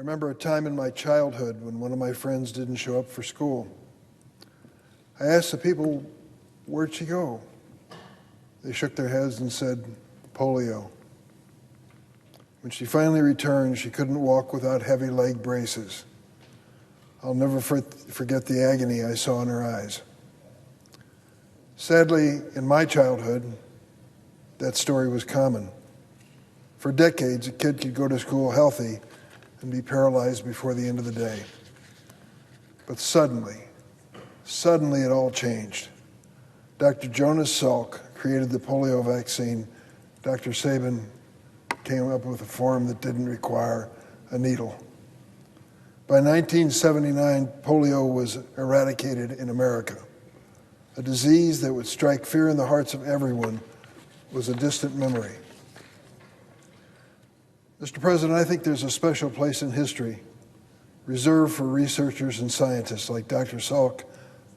remember a time in my childhood when one of my friends didn't show up for school. I asked the people, "Where'd she go?" They shook their heads and said, "Polio." When she finally returned, she couldn't walk without heavy leg braces. I'll never forget the agony I saw in her eyes. Sadly, in my childhood, that story was common. For decades, a kid could go to school healthy and be paralyzed before the end of the day. But suddenly it all changed. Dr. Jonas Salk created the polio vaccine. Dr. Sabin came up with a form that didn't require a needle. By 1979, polio was eradicated in America. A disease that would strike fear in the hearts of everyone was a distant memory. Mr. President, I think there's a special place in history reserved for researchers and scientists like Dr. Salk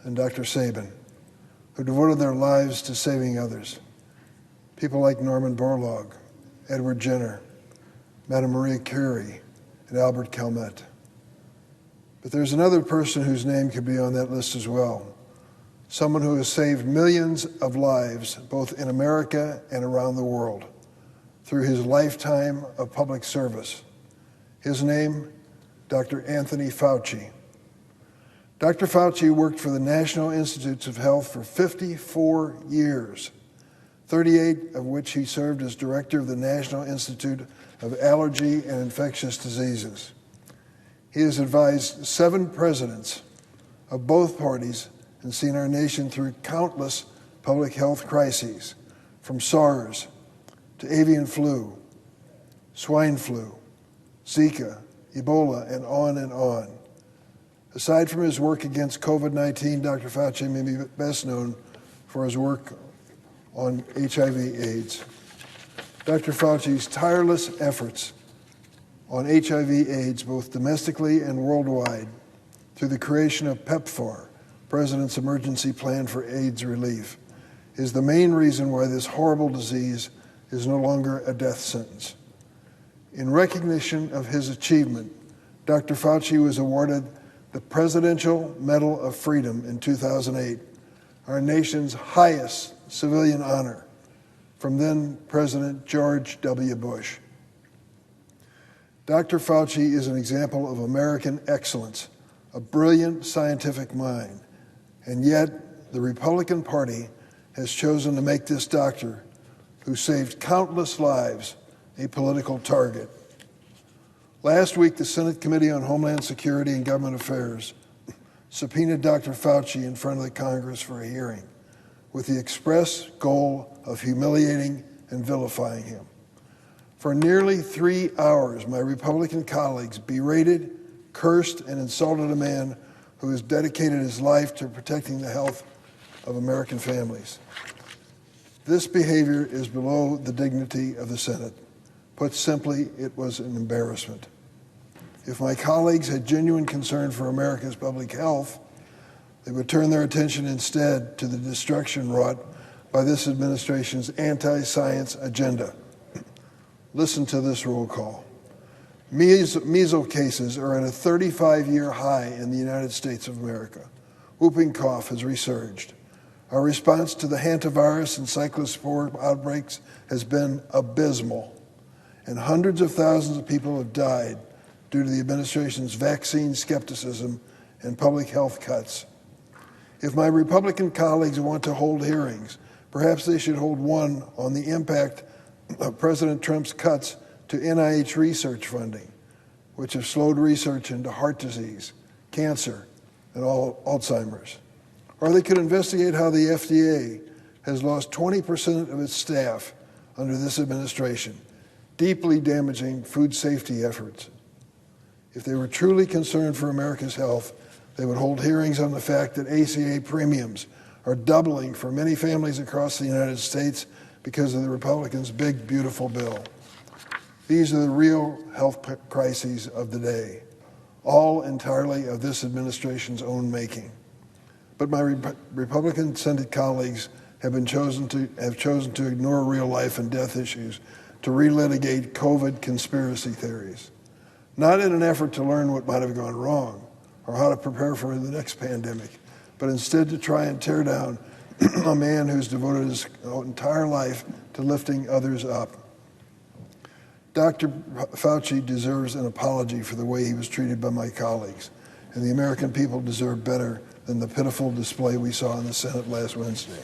and Dr. Sabin, who devoted their lives to saving others. People like Norman Borlaug, Edward Jenner, Madame Marie Curie, and Albert Calmette. But there's another person whose name could be on that list as well. Someone who has saved millions of lives, both in America and around the world, through his lifetime of public service. His name, Dr. Anthony Fauci. Dr. Fauci worked for the National Institutes of Health for 54 years, 38 of which he served as director of the National Institute of Allergy and Infectious Diseases. He has advised 7 presidents of both parties and seen our nation through countless public health crises, from SARS to avian flu, swine flu, Zika, Ebola, and on and on. Aside from his work against COVID-19, Dr. Fauci may be best known for his work on HIV/AIDS. Dr. Fauci's tireless efforts on HIV/AIDS, both domestically and worldwide, through the creation of PEPFAR, President's Emergency Plan for AIDS Relief, is the main reason why this horrible disease is no longer a death sentence. In recognition of his achievement, Dr. Fauci was awarded the Presidential Medal of Freedom in 2008, our nation's highest civilian honor, from then President George W. Bush. Dr. Fauci is an example of American excellence, a brilliant scientific mind, and yet the Republican Party has chosen to make this doctor, who saved countless lives, a political target. Last week, the Senate Committee on Homeland Security and Government Affairs subpoenaed Dr. Fauci in front of the Congress for a hearing with the express goal of humiliating and vilifying him. For nearly 3 hours, my Republican colleagues berated, cursed, and insulted a man who has dedicated his life to protecting the health of American families. This behavior is below the dignity of the Senate. Put simply, it was an embarrassment. If my colleagues had genuine concern for America's public health, they would turn their attention instead to the destruction wrought by this administration's anti-science agenda. Listen to this roll call. Measles cases are at a 35-year high in the United States of America. Whooping cough has resurged. Our response to the hantavirus and cyclospore outbreaks has been abysmal, and hundreds of thousands of people have died due to the administration's vaccine skepticism and public health cuts. If my Republican colleagues want to hold hearings, perhaps they should hold one on the impact of President Trump's cuts to NIH research funding, which have slowed research into heart disease, cancer, and Alzheimer's. Or they could investigate how the FDA has lost 20% of its staff under this administration, deeply damaging food safety efforts. If they were truly concerned for America's health, they would hold hearings on the fact that ACA premiums are doubling for many families across the United States because of the Republicans' big, beautiful bill. These are the real health crises of the day, all entirely of this administration's own making. But my Republican Senate colleagues have chosen to ignore real life and death issues to relitigate COVID conspiracy theories. not in an effort to learn what might have gone wrong or how to prepare for the next pandemic, but instead to try and tear down a man who's devoted his entire life to lifting others up. Dr. Fauci deserves an apology for the way he was treated by my colleagues, and the American people deserve better than the pitiful display we saw in the Senate last Wednesday.